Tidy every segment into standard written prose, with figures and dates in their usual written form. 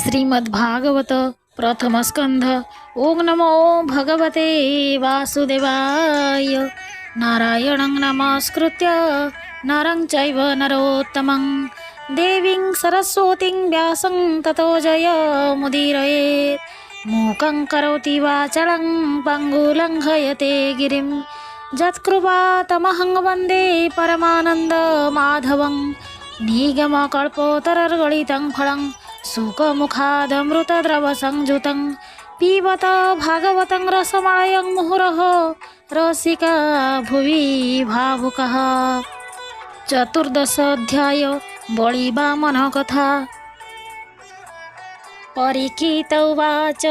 श्रीमद्भागवत प्रथम स्कंध। ओं नमो भगवते वासुदेवाय। नारायणं नमस्कृत्य नरं चैव नरोत्तमं देवीं सरस्वतीं व्यासं ततो जयमुदीरयेत्। मूकं करोति वाचालं पङ्गुलङ्घयते गिरिं यत्कृपातमहं वन्दे परमानन्दमाधवं। निगमकल्पोत्तरगलितं फलं सुखमुखादमृतद्रवसंयुतं पिबत भागवतं रसमालयं मुहुरः रसिका भुवि भावुकः। चतुर्दश अध्याय बलिवामन कथा। परीक्षित उवाच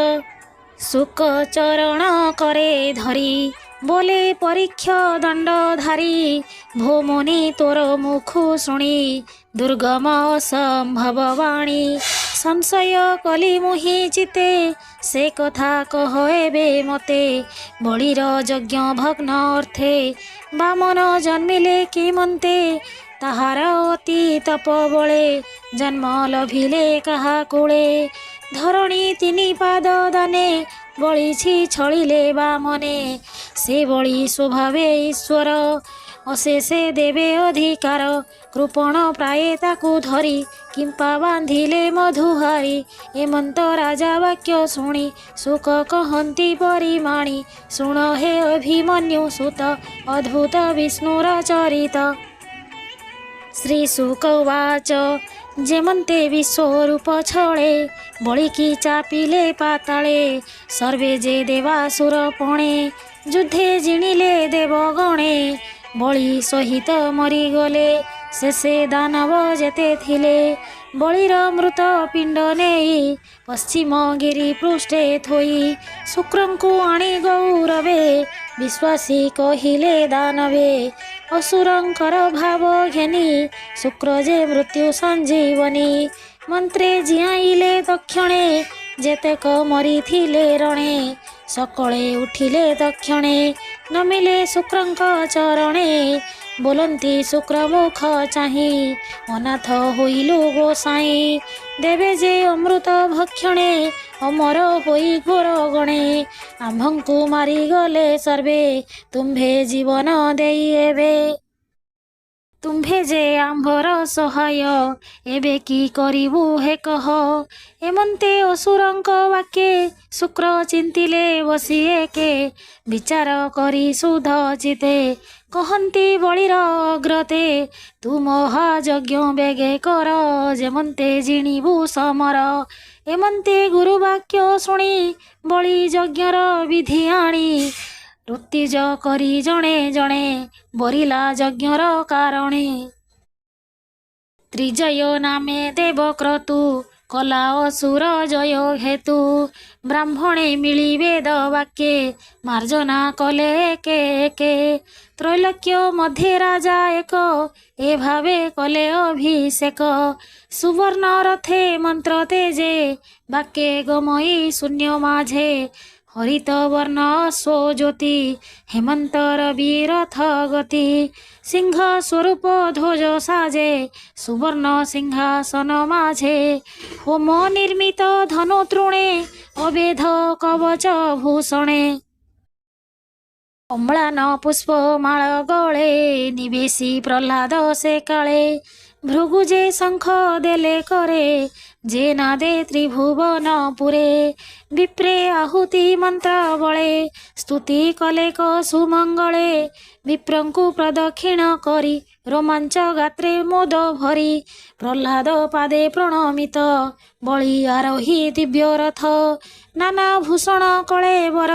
शुकचरण करे धरी बोले परीक्ष दंडधारी भो मुनि तोर मुखु शुणी दुर्गम असंभव वाणी संशय कली मुहि चिते से कथा कह एबे मते। बलिर यज्ञ भग्न अर्थे बामन जन्मिले किमन्ते ताहार अति तप बळे जन्म लभिले काहा कूळे। धरणी तिनि पाद दाने बलिछि छलिले बामने से बलि स्वभावे ईश्वर अशेषे देवे अधिकार। कृपण प्राये ताकु धरी किंपा बांधिले मधुहारी एमंत राजा वाक्य शुणी सुख कहन्ति परिमाणी। शुण हे अभिमन्यु सुत अद्भुत विष्णुर चरित। श्री शुक उवाच जेमन्ते विश्वरूप छळे बलिकी चापिले पाताळे सर्वे जे देवासुर पणे युद्धे जिणिले देवगणे। बलि सहित मरिगले शेषे दानव जेते थिले बलिर मृत पिंड नेई पश्चिम गिरी पृष्ठे थोई। शुक्रंकु आणी गौरवे विश्वासी कहिले दानवे असुरंकर भाव घेनी शुक्र जे मृत्यु संजीवनी। मंत्रे जियाइले दक्षिणे जेतेक मरिथिले रणे सकळे उठिले दक्षिणे नमिले शुक्रंक चरणे। बोलंती शुक्रमुख चाहि अनाथ होइलु गोसाई देवे जे अमृत भक्षणे अमर होई घोर गणे। आम्भंकु मारी गले सर्वे तुम्भे जीवन देई एबे तुम्भे जे आम्भर सहाय एबे कि करिबु हे कह। एमन्ते असुरंक वाक्ये शुक्र चिंतिले बसी एके विचार करी सुध चिते कहन्ति बलिर अग्रते तु महायज्ञ बेगे कर जेमन्ते जिणिबु समर। एमन्ते गुरुवाक्य शुणी बलि यज्ञर विधि आणी ऋत्विज करी जणे जणे बरिला यज्ञर कारणे। त्रिजय नामे देवक्रतु कला असुर जय हेतु ब्राह्मणे मिली वेद वाक्ये मार्जना कले एके एके। त्रैलोक्य मध्ये राजा एक ए भावे कले अभिषेक सुवर्ण रथे मंत्र तेजे वाक्ये गमयी शून्य माझे। हरित वर्ण स्वज्योति हेमंतर रथ गति सिंह स्वरूप ध्वज साजे सुवर्ण सिंहासन माझे। होम निर्मित धनु तृणे अभेद कवच भूषणे अम्लान पुष्प माळ गळे निवेशी प्रह्लाद से काळे। भृगुजे शंख देले करे जे नादे त्रिभुवन पुरे विप्रे आहुति मंत्र बळे स्तुति कले क सुमंगळे। विप्रंकु प्रदक्षिण करी रोमांच गात्रे मोद भरी प्रह्लाद पादे प्रणमित बलि आरोही दिव्य रथ। नाना भूषण कळे वर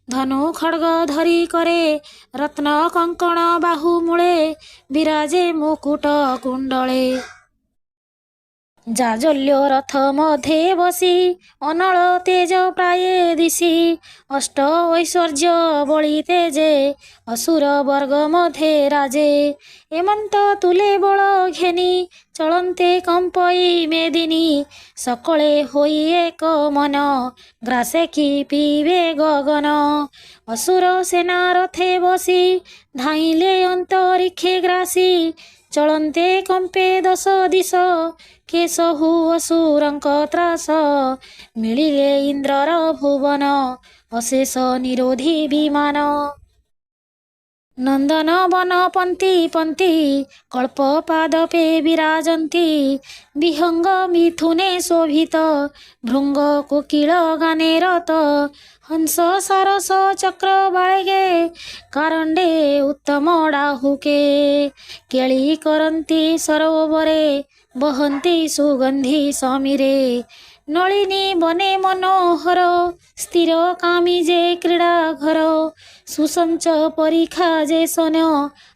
धनु खड्ग धरी करे रत्न कंकण बाहु मूळे विराजे मुकुट कुंडले। जाजल्य रथ मध्ये बसी अनल तेज प्राये दिशी अष्ट ऐश्वर्य बलि तेजे असुर वर्ग मध्ये राजे। एमंत तुले बळ घेनी चलन्ते कंपई मेदिनी सकळे होई एक मन ग्रासे कि पीवे गगन। असुर सेना रथे बसी धाइले अंतरिक्षे ग्रासी ଚଳନ୍ତେ କମ୍ପେ ଦଶ ଦିଶ କେଶହୁ ଅସୁରଙ୍କ ତ୍ରାସ ମିଳିଲେ ଇନ୍ଦ୍ରର ଭୁବନ ଅଶେଷ ନିରୋଧୀ ବିମାନ ନନ୍ଦନ ବନ ପନ୍ତି ପନ୍ତି କଳ୍ପ ପାଦପେ ବିରାଜନ୍ତି ବିହଙ୍ଗ ମିଥୁନେ ଶୋଭିତ ଭୃଙ୍ଗ କୋକିଳ ଗାନେ ରତ ହଂସ ସାରସ ଚକ୍ର ବାଳେଗେ କାରଣ୍ଡେ ଉତ୍ତମ ଡାହୁକେ କେଳି କରନ୍ତି ସରୋବରେ ବହନ୍ତି ସୁଗନ୍ଧି ସମୀରେ ନଳିନୀ ବନେ ମନୋହର ସ୍ଥିର କାମୀ ଯେ କ୍ରୀଡ଼ା ଘର ସୁସଞ୍ଚ ପରୀକ୍ଷା ଯେ ସନ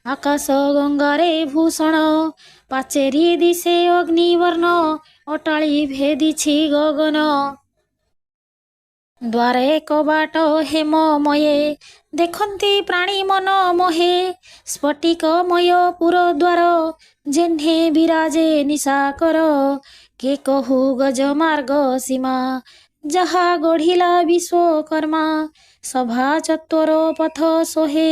ଆକାଶ ଗଙ୍ଗାରେ ଭୂଷଣ ପାଚେରୀ ଦିଶେ ଅଗ୍ନିବର୍ଣ୍ଣ ଅଟାଳି ଭେଦିଛି ଗଗନ ଦ୍ୱାରେ କବାଟ ହେମମୟେ ଦେଖନ୍ତି ପ୍ରାଣୀ ମନ ମୋହେ ସ୍ଫଟିକମୟ ପୁର ଦ୍ୱାର ଯେହ୍ନେ ବିରାଜେ ନିଶାକର କେ କହୁ ଗଜ ମାର୍ଗ ସୀମା ଯାହା ଗଢ଼ିଲା ବିଶ୍ୱକର୍ମା ସଭା ଚତ୍ୱର ପଥ ସୋହେ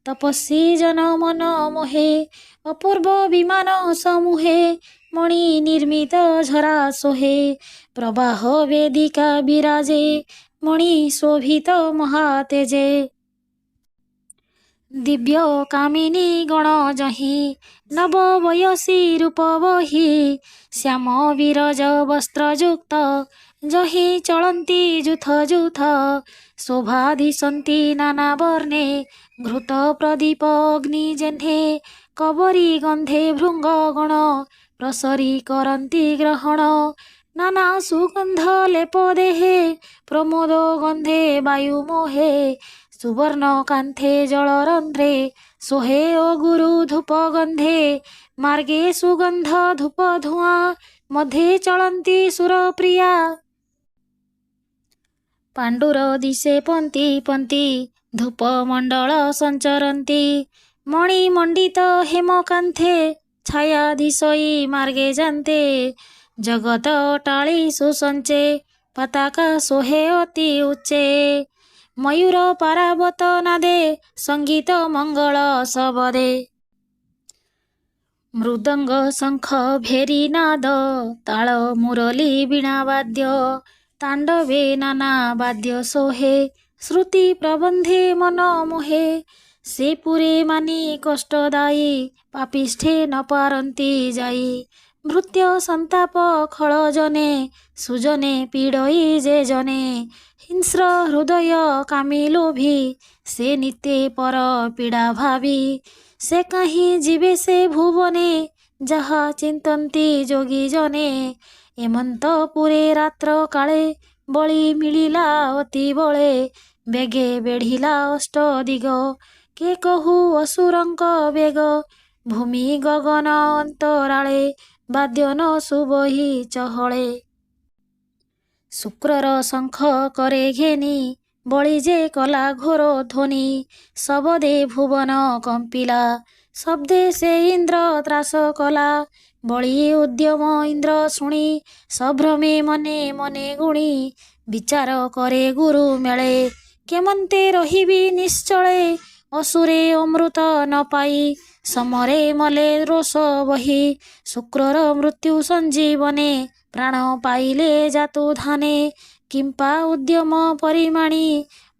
ତପସ୍ୱୀ ଜନ ମନ ମୋହେ ଅପୂର୍ବ ବିମାନ ସମୂହେ ମଣି ନିର୍ମିତ ଝରା ସୋହେ ପ୍ରବାହ ବେଦିକା ବିରାଜେ ମଣି ଶୋଭିତ ମହାତେଜେ ଦିବ୍ୟ କାମିନୀ ଗଣ ଯହିଁ ନବ ବୟସୀ ରୂପ ବହି ଶ୍ୟାମ ବିରଜ ବସ୍ତ୍ରଯୁକ୍ତ ଯହିଁ ଚଳନ୍ତି ଯୁଥ ଯୁଥ ଶୋଭା ଦିଶନ୍ତି ନାନା ବର୍ଣ୍ଣେ ଘୃତ ପ୍ରଦୀପ ଅଗ୍ନି ଯେହ୍ନେ କବରୀ ଗନ୍ଧେ ଭୃଙ୍ଗ ଗଣ ପ୍ରସରୀ କରନ୍ତି ଗ୍ରହଣ ନାନା ସୁଗନ୍ଧ ଲେପ ଦେହେ ପ୍ରମୋଦ ଗନ୍ଧେ ବାୟୁ ମୋହେ ସୁବର୍ଣ୍ଣ କାନ୍ଥେ ଜଳରନ୍ଧ୍ରେ ସୋହେ ଓ ଗୁରୁ ଧୂପ ଗନ୍ଧେ ମାର୍ଗେ ସୁଗନ୍ଧ ଧୂପ ଧୂଆଁ ମଧ୍ୟେ ଚଳନ୍ତି ସୁରପ୍ରିୟା ପାଣ୍ଡୁର ଦିଶେ ପନ୍ତି ପନ୍ତି ଧୂପ ମଣ୍ଡଳ ସଞ୍ଚରନ୍ତି ମଣି ମଣ୍ଡିତ ହେମକାନ୍ଥେ ଛାୟା ଦିଶଇ ମାର୍ଗେ ଯାନ୍ତେ ଜଗତ ଅଟାଳି ସୁସଞ୍ଚେ ପତାକା ସୋହେ ଅତି ଉଚ୍ଚେ ମୟୂର ପାରାବତ ନାଦେ ସଙ୍ଗୀତ ମଙ୍ଗଳ ଶବଦେ ମୃଦଙ୍ଗ ଶଙ୍ଖ ଭେରୀ ନାଦ ତାଳ ମୁରଲି ବୀଣା ବାଦ୍ୟ ତାଣ୍ଡବେ ନାନା ବାଦ୍ୟ ସୋହେ ଶ୍ରୁତି ପ୍ରବନ୍ଧେ ମନ ମୋହେ ସେ ପୁରେ ମାନି କଷ୍ଟଦାୟୀ ପାପିଷ୍ଠେ ନ ପାରନ୍ତି ଯାଇ ଭୃତ୍ୟ ସନ୍ତାପ ଖଳ ଜନେ ସୁଜନେ ପୀଡ଼ଇ ଯେ ଜନେ ହିଂସ୍ର ହୃଦୟ କାମୀ ଲୋଭୀ ସେ ନିତେ ପର ପୀଡ଼ା ଭାବି ସେ କାହିଁ ଯିବେ ସେ ଭୁବନେ ଯାହା ଚିନ୍ତନ୍ତି ଯୋଗୀ ଜନେ ଏମନ୍ତ ପୁରେ ରାତ୍ର କାଳେ ବଳି ମିଳିଲା ଅତି ବଳେ ବେଗେ ବେଢ଼ିଲା ଅଷ୍ଟ ଦିଗ କେ କହୁ ଅସୁରଙ୍କ ବେଗ ଭୂମି ଗଗନ ଅନ୍ତରାଳେ ବାଦ୍ୟ ନ ସୁବହି ଚହଳେ ଶୁକ୍ରର ଶଙ୍ଖ କରେ ଘେନି ବଳି ଯେ କଲା ଘୋର ଧ୍ୱନି ଶବଦେ ଭୁବନ କମ୍ପିଲା ଶବ୍ଦେ ସେ ଇନ୍ଦ୍ର ତ୍ରାସ କଲା ବଳି ଉଦ୍ୟମ ଇନ୍ଦ୍ର ଶୁଣି ସଭ୍ରମେ ମନେ ମନେ ଗୁଣି ବିଚାର କରେ ଗୁରୁ ମେଳେ କେମନ୍ତେ ରହିବି ନିଶ୍ଚଳେ ଅସୁରେ ଅମୃତ ନ ପାଇ ସମରେ ମଲେ ରୋଷ ବହି ଶୁକ୍ରର ମୃତ୍ୟୁ ସଞ୍ଜୀବନେ ପ୍ରାଣ ପାଇଲେ ଜାତୁ ଧାନେ କିମ୍ପା ଉଦ୍ୟମ ପରିମାଣି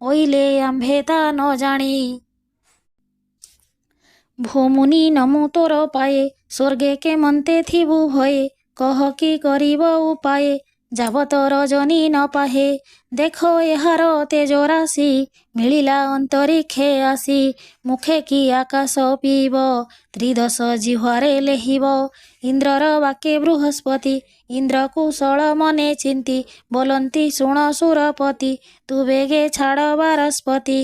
ଓଇଲେ ଆମ୍ଭେ ତା ନ ଜାଣି ଭୂମୁନି ନମୁ ତୋର ପାଏ ସ୍ୱର୍ଗେ କେମନ୍ତେ ଥିବୁ ଭଏ କହ କି କରିବ ଉପାଏ ଯାବତ ରଜନୀ ନ ପାହେ ଦେଖ ଏହାର ତେଜ ରାଶି ମିଳିଲା ଅନ୍ତରିକ୍ଷେ ଆସି ମୁଖେ କି ଆକାଶ ପିଇବ ତ୍ରିଦଶ ଜିହ୍ୱାରେ ଲେହିବ ଇନ୍ଦ୍ରର ବାକେ ବୃହସ୍ପତି ଇନ୍ଦ୍ର କୁଶଳ ମନେ ଚିନ୍ତି ବୋଲନ୍ତି ଶୁଣ ସୁରପତି ତୁ ବେଗେ ଛାଡ଼ ବାରସ୍ପତି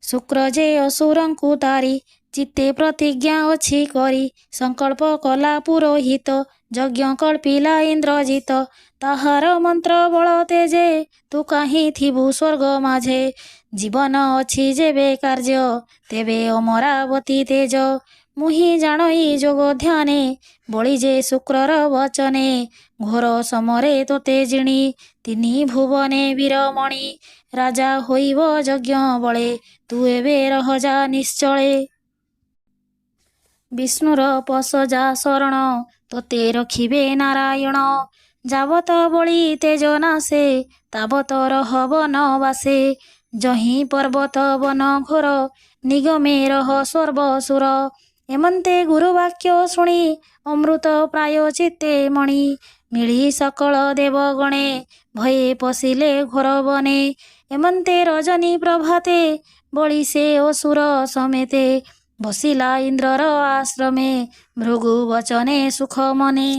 ଶୁକ୍ର ଯେ ଅସୁରଙ୍କୁ ତାରି ଚିତ୍ତେ ପ୍ରତିଜ୍ଞା ଅଛି କରି ସଂକଳ୍ପ କଲା ପୁରୋହିତ ଯଜ୍ଞ କଳ୍ପିଲା ଇନ୍ଦ୍ରଜିତ ତାହାର ମନ୍ତ୍ର ବଳ ତେଜେ ତୁ କାହିଁ ଥିବୁ ସ୍ୱର୍ଗ ମାଝେ ଜୀବନ ଅଛି ଯେବେ କାର୍ଯ୍ୟ ତେବେ ଅମରାବତୀ ତେଜ ମୁହିଁ ଜାଣଇ ଯୋଗ ଧ୍ୟାନେ ବଳି ଯେ ଶୁକ୍ରର ବଚନେ ଘୋର ସମରେ ତୋତେ ଜିଣି ତିନି ଭୁବନେ ବୀରମଣି ରାଜା ହୋଇବ ଯଜ୍ଞ ବଳେ ତୁ ଏବେ ରହଯା ନିଶ୍ଚଳେ ବିଷ୍ଣୁର ପଶଜା ଶରଣ ତୋତେ ରଖିବେ ନାରାୟଣ। ଯାବତ ବଳି ତେଜ ନାଶେ ତାବତ ରହବ ନ ବାସେ। ଯହିଁ ପର୍ବତ ବନ ଘୋର ନିଗମେ ରହ ସର୍ବସୁର। ଏମନ୍ତେ ଗୁରୁବାକ୍ୟ ଶୁଣି ଅମୃତ ପ୍ରାୟ ଚିତ୍ତେ ମଣି। ମିଳି ସକଳ ଦେବଗଣେ ଭୟେ ପଶିଲେ ଘୋର ବନେ। ଏମନ୍ତେ ରଜନୀ ପ୍ରଭାତେ ବଳି ସେ ଅସୁର ସಮೇତେ। ବସିଲା ଇନ୍ଦ୍ରର ଆଶ୍ରମେ ଭୃଗୁ ବଚନେ ସୁଖ ମନେ।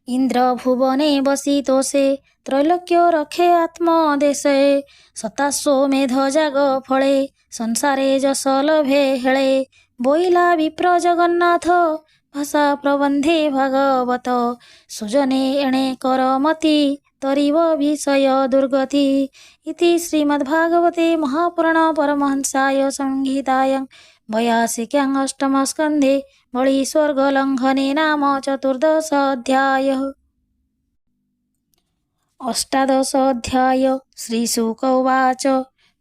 ଇନ୍ଦ୍ର ଭୁବନେ ବସି ତୋଷେ ତ୍ରୈଲୋକ୍ୟ ରଖେ ଆତ୍ମଦେଶେ। ଶତାଶ୍ୱମେଧ ଯାଗ ଫଳେ ସଂସାରେ ଯଶ ଲଭେ ହେଳେ। ବୋଇଲା ବିପ୍ର ଜଗନ୍ନାଥ ଭାଷା ପ୍ରବନ୍ଧେ ଭାଗବତ। ସୁଜନେ ଏଣେ କର ମତି ତରିବ ବିଷୟ ଦୁର୍ଗତି। ଇତି ଶ୍ରୀମଦ୍ଭାଗବତେ ମହାପୁରାଣ ପରମହଂସାୟ ସଂହିତାୟାଂ ବୟାସିକ୍ୟାଂ ଅଷ୍ଟମ ସ୍କନ୍ଧେ ବଳି ସ୍ୱର୍ଗ ଲଙ୍ଘନେ ନାମ ଚତୁର୍ଦଶ ଅଧ୍ୟାୟः। ଅଷ୍ଟାଦଶ ଅଧ୍ୟାୟ। ଶ୍ରୀଶୁକ ଉବାଚ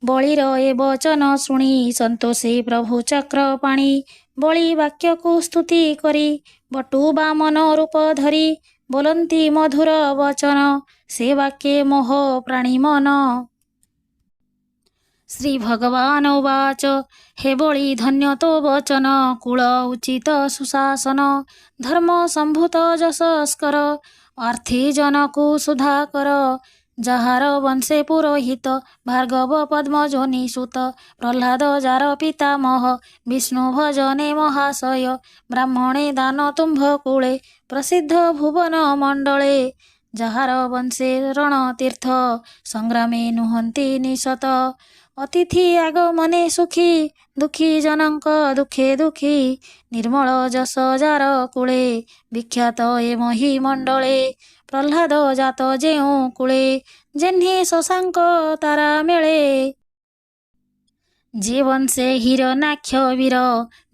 ବଳିର ଏ ବଚନ ଶୁଣି ସନ୍ତୋଷେ ପ୍ରଭୁ ଚକ୍ରପାଣି। ବଳି ବାକ୍ୟକୁ ସ୍ତୁତି କରି ବଟୁ ବାମନ ରୂପ ଧରି ବୋଲନ୍ତି ମଧୁର ବଚନ ସେ ବାକ୍ୟେ ମୋହ ପ୍ରାଣୀ ମନ। ଶ୍ରୀ ଭଗବାନ ଉବାଚ ହେ ବଳି ଧନ୍ୟ ତୋ ବଚନ କୂଳ ଉଚିତ ସୁଶାସନ। ଧର୍ମ ସମ୍ଭୂତ ଯଶସ୍କର ଅର୍ଥୀ ଜନକୁ ସୁଧାକର। ଯାହାର ବଂଶେ ପୁରୋହିତ ଭାର୍ଗବ ପଦ୍ମଜୋନି ସୁତ। ପ୍ରହ୍ଲାଦ ଯାର ପିତାମହ ବିଷ୍ଣୁ ଭଜନେ ମହାଶୟ। ବ୍ରାହ୍ମଣେ ଦାନ ତୁମ୍ଭ କୂଳେ ପ୍ରସିଦ୍ଧ ଭୁବନ ମଣ୍ଡଳେ। ଯାହାର ବଂଶେ ରଣତୀର୍ଥ ସଂଗ୍ରାମେ ନୁହନ୍ତି ନିଶତ। ଅତିଥି ଆଗମନେ ସୁଖୀ ଦୁଃଖୀ ଜନଙ୍କ ଦୁଃଖେ ଦୁଃଖୀ। ନିର୍ମଳ ଯଶ ଯାର କୂଳେ ବିଖ୍ୟାତ ଏ ମହି ମଣ୍ଡଳେ। ପ୍ରହ୍ଲାଦ ଜାତ ଯେଉଁ କୂଳେ ଯେହ୍ନେ ଶଶାଙ୍କ ତାରା ମେଳେ। ଯେ ବଂଶେ ହିରଣ୍ୟାକ୍ଷ ବୀର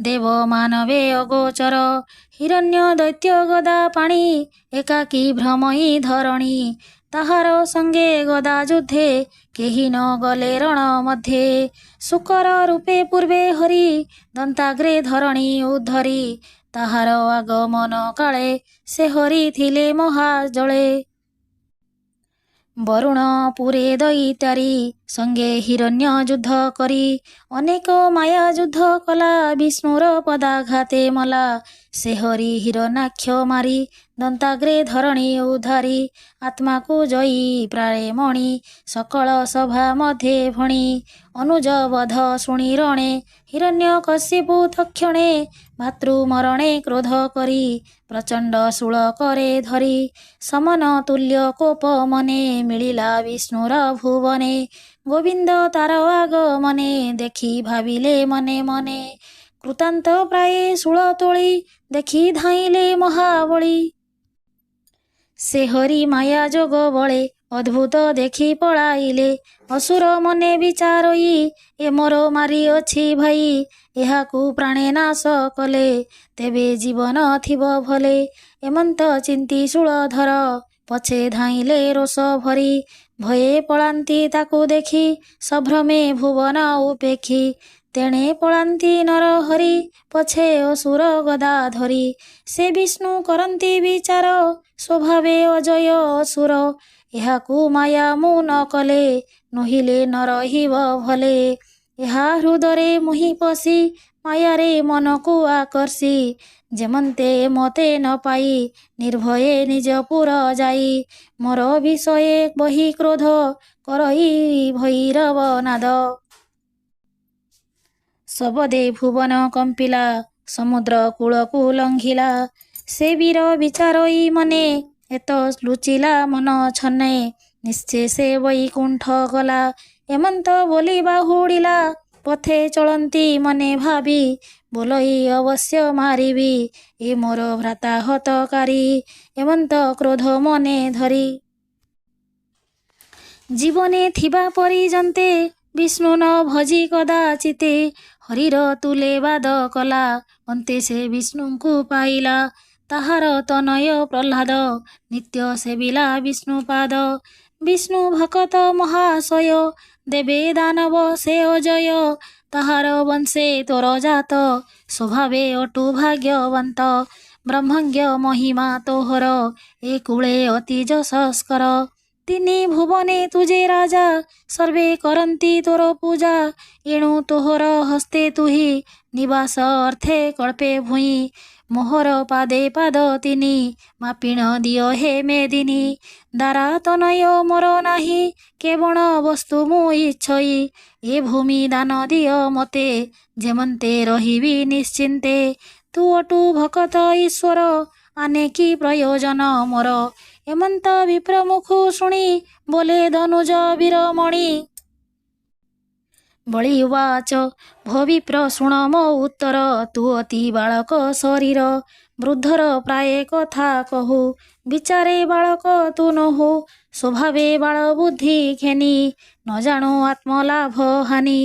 ଦେବ ମାନବେ ଅଗୋଚର। ହିରଣ୍ୟ ଦୈତ୍ୟ ଗଦା ପାଣି ଏକାକୀ ଭ୍ରମଇ ଧରଣୀ। ତାହାର ସଙ୍ଗେ ଗଦା ଯୁଦ୍ଧେ କେହି ନ ଗଲେ ରଣ ମଧ୍ୟେ। ଶୂକର ରୂପେ ପୂର୍ବେ ହରି ଦନ୍ତାଗ୍ରେ ଧରଣୀ ଉଦ୍ଧରି। ତାହାର ଆଗମନ କାଳେ ସେ ହରି ଥିଲେ ମହାଜଳେ। ବରୁଣ ପୁରେ ଦଇତାରି ସଙ୍ଗେ ହିରଣ୍ୟ ଯୁଦ୍ଧ କରି। ଅନେକ ମାୟା ଯୁଦ୍ଧ କଲା ବିଷ୍ଣୁର ପଦାଘାତେ ମଲା। ସେ ହରି ହିରଣ୍ୟାକ୍ଷ ମାରି ଦନ୍ତାଗ୍ରେ ଧରଣୀ ଉଦ୍ଧାରି। ଆତ୍ମାକୁ ଜୟୀ ପ୍ରାଳେ ମଣି ସକଳ ସଭା ମଧ୍ୟେ ଭଣି। ଅନୁଜ ବଧ ଶୁଣି ରଣେ ହିରଣ୍ୟକଶିପୁ ତକ୍ଷଣେ। ଭାତୃ ମରଣେ କ୍ରୋଧ କରି ପ୍ରଚଣ୍ଡ ଶୂଳ କରେ ଧରି। ସମନ ତୁଲ୍ୟ କୋପ ମନେ ମିଳିଲା ବିଷ୍ଣୁର ଭୁବନେ। ଗୋବିନ୍ଦ ତାର ଆଗମନେ ଦେଖି ଭାବିଲେ ମନେ ମନେ। କୃତାନ୍ତ ପ୍ରାୟେ ଶୂଳ ତୋଳି ଦେଖି ଧାଇଁଲେ ମହାବଳୀ। ସେ ହରି ମାୟା ଯୋଗ ବଳେ ଅଦ୍ଭୁତ ଦେଖି ପଳାଇଲେ। ଅସୁର ମନେ ବିଚାରଇ ଏ ମୋର ମାରିଅଛି ଭାଇ। ଏହାକୁ ପ୍ରାଣେ ନାଶ କଲେ ତେବେ ଜୀବନ ଥିବ ଭଲେ। ଏମନ୍ତ ଚିନ୍ତି ଶୂଳଧର ପଛେ ଧାଇଁଲେ ରୋଷ ଭରି। ଭୟେ ପଳାନ୍ତି ତାକୁ ଦେଖି ସଭ୍ରମେ ଭୁବନ ଉପେକ୍ଷି। ତେଣେ ପଳାନ୍ତି ନର ହରି ପଛେ ଅସୁର ଗଦା ଧରି। ସେ ବିଷ୍ଣୁ କରନ୍ତି ବିଚାର ସ୍ୱଭାବେ ଅଜୟ ଅସୁର। ଏହାକୁ ମାୟା ମୁଁ ନ କଲେ ନୋହିଲେ ନ ରହିବ ଭଲେ। ଏହା ହୃଦରେ ମୁହିଁ ପଶି ମାୟାରେ ମନକୁ ଆକର୍ଷି। ଯେମନ୍ତେ ମତେ ନ ପାଇ ନିର୍ଭୟେ ନିଜ ପୁର ଯାଇ। ମୋର ବିଷୟେ ବହି କ୍ରୋଧ କରଇ ଭୈରବ ନାଦ। ଶବଦେ ଭୁବନ କମ୍ପିଲା ସମୁଦ୍ର କୂଳକୁ ଲଙ୍ଘିଲା। ସେ ବୀର ବିଚାରଇ ମନେ ଏତ ଲୁଚିଲା ମନ ଛନେ। ନିଶ୍ଚେ ସେ ବୈକୁଣ୍ଠ ଗଲା ଏମନ୍ତ ବୋଲି ବାହୁଡ଼ିଲା। ପଥେ ଚଳନ୍ତି ମନେ ଭାବି ବୋଲଇ ଅବଶ୍ୟ ମାରିବି। ଏ ମୋର ଭ୍ରାତା ହତକାରୀ ଏମନ୍ତ କ୍ରୋଧ ମନେ ଧରି। ଜୀବନେ ଥିବା ପରିଜନ୍ତେ ବିଷ୍ଣୁ ନ ଭଜି କଦାଚିତେ। ହରିର ତୁଲେ ବାଦ କଲା ଅନ୍ତେ ସେ ବିଷ୍ଣୁଙ୍କୁ ପାଇଲା। ତାହାର ତନୟ ପ୍ରହ୍ଲାଦ ନିତ୍ୟ ସେବିଲା ବିଷ୍ଣୁପାଦ। ବିଷ୍ଣୁ ଭକତ ମହାଶୟ ଦେବେ ଦାନବ ସେ ଅଜୟ। ତାହାର ବଂଶେ ତୋର ଜାତ, ସ୍ୱଭାବେ ଅଟୁ ଭାଗ୍ୟବନ୍ତ। ବ୍ରହ୍ମଜ୍ଞ ମହିମା ତୋହର, ଏ କୂଳେ ଅତି ଯଶସ୍କର। ତିନି ଭୁବନେ ତୁଜେ ରାଜା, ସର୍ବେ କରନ୍ତି ତୋର ପୂଜା। ଏଣୁ ତୋହର ହସ୍ତେ ତୁହି, ନିବାସ ଅର୍ଥେ କଳ୍ପେ ଭୂଇଁ। ମୋହର ପାଦେ ପାଦ ତିନି, ମାପିଣ ଦିଅ ହେ ମେଦିନୀ। ଦାରା ତନୟ ମୋର ନାହିଁ, କେବଳ ବସ୍ତୁ ମୁଁ ଇଚ୍ଛଇ। ଏ ଭୂମି ଦାନ ଦିଅ ମୋତେ, ଯେମନ୍ତେ ରହିବି ନିଶ୍ଚିନ୍ତେ। ତୁ ଅଟୁ ଭକତ ଈଶ୍ୱର, ଆନେ କି ପ୍ରୟୋଜନ ମୋର। ଏମନ୍ତ ବିପ୍ରମୁଖୁ ଶୁଣି, ବୋଲେ ଧନୁଜ ବୀରମଣି। ବଳି ଉବାଚ, ଭୋ ବିପ୍ର ଶୁଣ ମୋ ଉତ୍ତର। ତୁ ଅତି ବାଳକ ଶରୀର, ବୃଦ୍ଧର ପ୍ରାୟ କଥା କହୁ। ବିଚାରେ ବାଳକ ତୁ ନୋହୁ, ସ୍ୱଭାବେ ବାଳ ବୁଦ୍ଧି ଘେନି। ନ ଜାଣୁ ଆତ୍ମଲାଭ ହାନି,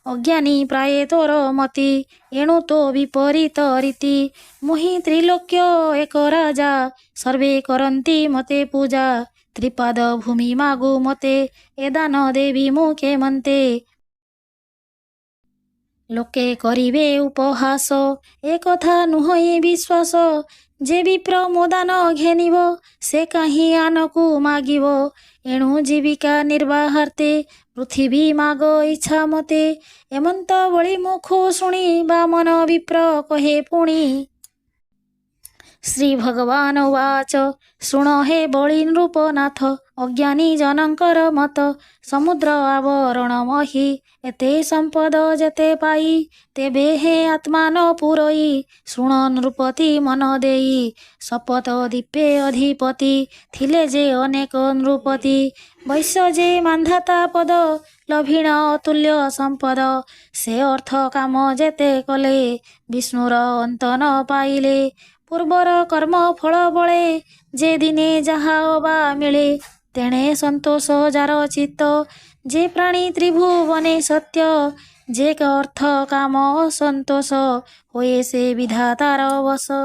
ଅଜ୍ଞାନୀ ପ୍ରାୟ ତୋର ମତି। ଏଣୁ ତୋ ବିପରୀତ ରୀତି, ମୁହିଁ ତ୍ରିଲୋକ୍ୟ ଏକ ରାଜା। ସର୍ବେ କରନ୍ତି ମୋତେ ପୂଜା, ତ୍ରିପାଦ ଭୂମି ମାଗୁ ମୋତେ। ଏ ଦାନ ଦେବି ମୁଁ କେମନ୍ତେ, ଲୋକେ କରିବେ ଉପହାସ। ଏ କଥା ନୁହଁ ବିଶ୍ୱାସ, ଯେ ବିପ୍ର ମୋ ଦାନ ଘେନିବ। ସେ କାହିଁ ଆନକୁ ମାଗିବ, ଏଣୁ ଜୀବିକା ନିର୍ବାହାର୍ତେ। ପୃଥିବୀ ମାଗ ଇଚ୍ଛା ମୋତେ, ଏମନ୍ତ ବଳି ମୁଖୁ ଶୁଣି। ବାମନ ବିପ୍ର କହେ ପୁଣି। ଶ୍ରୀ ଭଗବାନ ଉବାଚ, ଶୁଣ ହେ ବଳି ନୃପନାଥ। ଅଜ୍ଞାନୀ ଜନଙ୍କର ମତ, ସମୁଦ୍ର ଆବରଣମହି। ଏତେ ସମ୍ପଦ ଯେତେ ପାଇ, ତେବେ ହେ ଆତ୍ମା ନ ପୁରଇ। ଶୁଣ ନୃପତି ମନ ଦେଇ, ଶପଥ ଦୀପେ ଅଧିପତି। ଥିଲେ ଯେ ଅନେକ ନୃପତି, ବୈଶ୍ୟ ଯେ ମାନ୍ଧାତା ପଦ। ଲଭିଣ ଅତୁଲ୍ୟ ସମ୍ପଦ, ସେ ଅର୍ଥ କାମ ଯେତେ କଲେ। ବିଷ୍ଣୁର ଅନ୍ତ ନ ପାଇଲେ, ପୂର୍ବର କର୍ମ ଫଳ ବଳେ। ଯେ ଦିନେ ଯାହା ଅବା ମିଳେ, ତେଣେ ସନ୍ତୋଷ ଯାର ଚିତ୍ତ। ଯେ ପ୍ରାଣୀ ତ୍ରିଭୁବନେ ସତ୍ୟ, ଯେ ଅର୍ଥ କାମ ଅସନ୍ତୋଷ। ହୋଏ ସେ ବିଧାତାର ବଶ।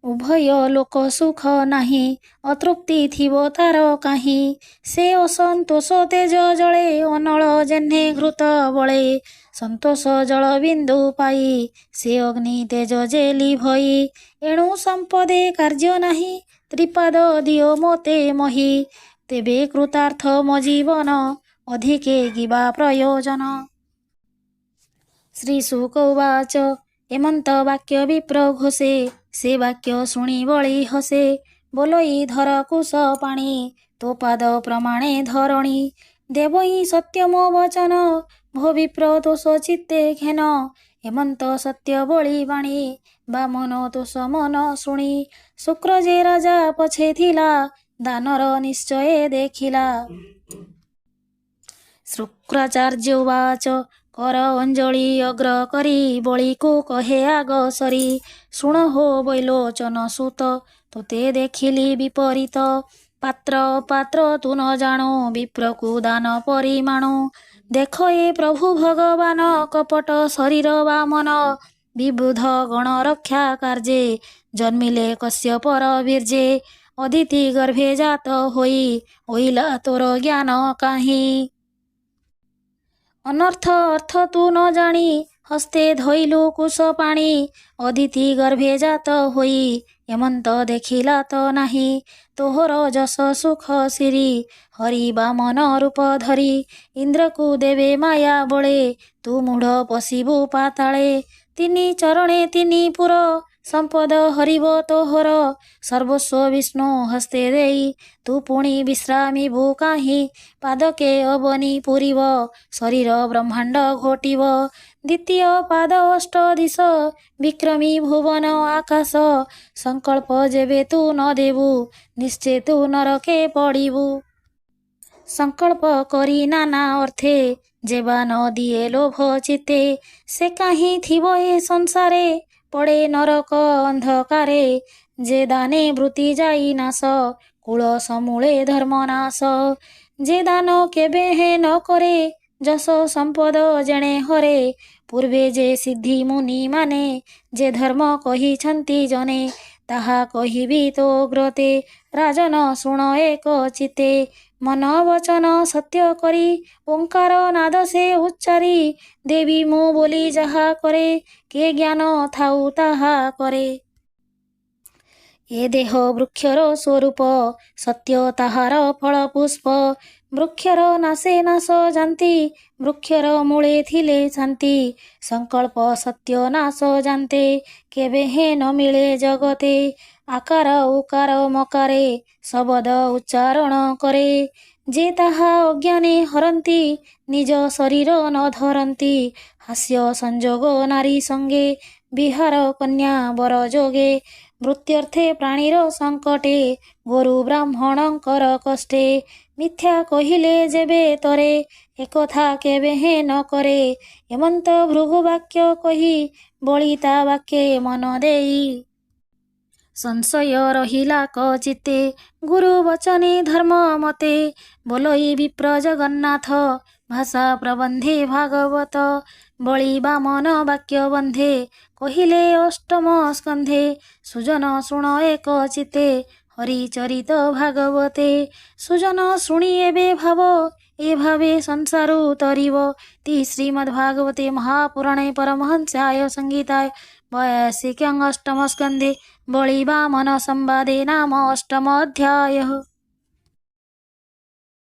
ଉଭୟ ଲୋକ ସୁଖ ନାହିଁ, ଅତୃପ୍ତି ଥିବ ତାର କାହିଁ। ସେ ଅସନ୍ତୋଷ ତେଜ ଜଳେ, ଅନଳ ଯେହ୍ନେ ଘୃତ ବଳେ। ସନ୍ତୋଷ ଜଳ ବିନ୍ଦୁ ପାଇ, ସେ ଅଗ୍ନି ତେଜ ଯେ ଲିଭଇ। ଏଣୁ ସମ୍ପଦେ କାର୍ଯ୍ୟ ନାହିଁ, ତ୍ରିପାଦ ଦିଅ ମୋତେ ମହି। ତେବେ କୃତାର୍ଥ ମୋ ଜୀବନ, ଅଧିକେ ଗିବା ପ୍ରୟୋଜନ। ଶ୍ରୀ ଶୁକ ଉବାଚ, ଏମନ୍ତ ବାକ୍ୟ ବିପ୍ର ଘୋଷେ। ସେ ବାକ୍ୟ ଶୁଣି ବଳି ହସେ, ବୋଲଇ ଧର କୁଶ ପାଣି। ତୋ ପାଦ ପ୍ରମାଣେ ଧରଣୀ, ଦେବଇ ସତ୍ୟ ମୋ ବଚନ। ଭୋ ବିପ୍ର ତୋଷ ଚିତ୍ତେ ଘେନ, ଏମନ୍ତ ସତ୍ୟ ବଳି ବାଣୀ। ବାମନ ତୋଷ ମନ ଶୁଣି, ଶୁକ୍ର ଯେ ରାଜା ପଛେ ଥିଲା। ଦାନର ନିଶ୍ଚୟ ଦେଖିଲା। ଶୁକ୍ରାଚାର୍ଯ୍ୟ ଉବାଚ, କର ଅଞ୍ଜଳି ଅଗ୍ର କରି। ବଳିକୁ କହେ ଆଗ ସରି, ଶୁଣ ହୋ ବୈଲୋଚନ ସୁତ। ତୋତେ ଦେଖିଲି ବିପରୀତ, ପାତ୍ର ଅପାତ୍ର ତୁ ନ ଜାଣୁ। ବିପ୍ରକୁ ଦାନ ପରିମାଣୁ, ଦେଖ ଏ ପ୍ରଭୁ ଭଗବାନ। କପଟ ଶରୀର ବାମନ, ବିବୁଧ ଗଣ ରକ୍ଷା କାର୍ଯ୍ୟେ। ଜନ୍ମିଲେ କଶ୍ୟପର ବୀର୍ଯ୍ୟେ, ଅଦିତି ଗର୍ଭେ ଜାତ ହୋଇ। ହୋଇଲା ତୋର ଜ୍ଞାନ କାହିଁ, ଅନର୍ଥ ଅର୍ଥ ତୁ ନ ଜାଣି। ହସ୍ତେ ଧଇଲୁ କୁଶ ପାଣି, ଅଦିତି ଗର୍ଭେ ଜାତ ହୋଇ। ଏମନ୍ତ ଦେଖିଲା ତ ନାହିଁ, ତୋହର ଯଶ ସୁଖ ସିରି। ହରି ବାମନ ରୂପ ଧରି, ଇନ୍ଦ୍ରକୁ ଦେବେ ମାୟା ବଳେ। ତୁ ମୂଢ଼ ପଶିବୁ ପାତାଳେ, ତିନି ଚରଣେ ତିନି ପୁର। ସମ୍ପଦ ହରିବ ତୋହର, ସର୍ବସ୍ୱ ବିଷ୍ଣୁ ହସ୍ତେ ଦେଇ। ତୁ ପୁଣି ବିଶ୍ରାମିବୁ କାହିଁ, ପାଦକେ ଅବନୀ ପୂରିବ। ଶରୀର ବ୍ରହ୍ମାଣ୍ଡ ଘୋଟିବ, ଦ୍ୱିତୀୟ ପାଦ ଅଷ୍ଟଦିଶ। ବିକ୍ରମୀ ଭୁବନ ଆକାଶ, ସଂକଳ୍ପ ଯେବେ ତୁ ନ ଦେବୁ। ନିଶ୍ଚେ ତୁ ନରକେ ପଡ଼ିବୁ। ସଂକଳ୍ପ କରି ନାନା ଅର୍ଥେ, ଯେବା ନ ଦିଏ ଲୋଭ ଚିତ୍ତେ। ସେ କାହିଁ ଥିବ ଏ ସଂସାରେ, ପଡ଼େ ନରକ ଅନ୍ଧକାରେ। ଯେ ଦାନେ ବୃତ୍ତି ଯାଇ ନାଶ, କୁଳ ସମୂଳେ ଧର୍ମ ନାଶ। ଯେ ଦାନ କେବେ ହେ ନ କରେ, ଯଶ ସମ୍ପଦ ଜଣେ ହରେ। ପୂର୍ବେ ଯେ ସିଦ୍ଧି ମୁନି ମାନେ, ଯେ ଧର୍ମ କହିଛନ୍ତି ଜନେ। ତାହା କହିବି ତୋ ଗ୍ରତେ ରାଜନ ଶୁଣ ଏକ ଚିତେ। ମନ ବଚନ ସତ୍ୟ କରି ଓଙ୍କାର ନାଦ ସେ ଉଚ୍ଚାରି। ଦେବି ମୁଁ ବୋଲି ଯାହା କରେ କେ ଜ୍ଞାନ ଥାଉ ତାହା କରେ। ଏ ଦେହ ବୃକ୍ଷର ସ୍ୱରୂପ ସତ୍ୟ ତାହାର ଫଳ ପୁଷ୍ପ। ବୃକ୍ଷର ନାଶେ ନାଶ ଜାନ୍ତି ବୃକ୍ଷର ମୂଳେ ଥିଲେ ଶାନ୍ତି। ସଂକଳ୍ପ ସତ୍ୟ ନାଶ ଜାନ୍ତେ କେବେ ହେ ନ ମିଳେ ଜଗତେ। ଆକାର ଉକାର ମକାରେ ଶବଦ ଉଚ୍ଚାରଣ କରେ। ଯେ ତାହା ଅଜ୍ଞାନେ ହରନ୍ତି ନିଜ ଶରୀର ନ ଧରନ୍ତି। ହାସ୍ୟ ସଂଯୋଗ ନାରୀ ସଙ୍ଗେ ବିହାର କନ୍ୟା ବର ଯୋଗେ। ମୃତ୍ୟର୍ଥେ ପ୍ରାଣୀର ସଙ୍କଟେ ଗୋରୁ ବ୍ରାହ୍ମଣଙ୍କର କଷ୍ଟେ। ମିଥ୍ୟା କହିଲେ ଯେବେ ତରେ ଏକଥା କେବେ ହେ ନ କରେ। ଏମନ୍ତ ଭୃଗୁ ବାକ୍ୟ କହି ବଳି ତା ବାକ୍ୟେ ମନ ଦେଇ। ସଂଶୟ ରହିଲା କଚିତେ ଗୁରୁ ବଚନେ ଧର୍ମ ମତେ। ବୋଲଇ ବିପ୍ର ଜଗନ୍ନାଥ ଭାଷା ପ୍ରବନ୍ଧେ ଭାଗବତ। ବଳି ବାମନ ବାକ୍ୟ ବନ୍ଧେ କହିଲେ ଅଷ୍ଟମ ସ୍କନ୍ଧେ। ସୁଜନ ଶୁଣ ଏକ ଚିତେ ହରିଚରିତ ଭାଗବତେ। ସୁଜନ ଶୁଣି ଏବେ ଭାବ ଏ ଭାବେ ସଂସାରୁ ତରିବ। ତି ଶ୍ରୀମଦ୍ଭାଗବତେ ମହାପୁରାଣେ ପରମହଂସ୍ୟାୟ ସଂହିତାୟ 82 ଅଷ୍ଟମ ସ୍କନ୍ଧେ ବଳି ବାମନ ସମ୍ବାଦେ ନାମ ଅଷ୍ଟମ ଅଧ୍ୟାୟः।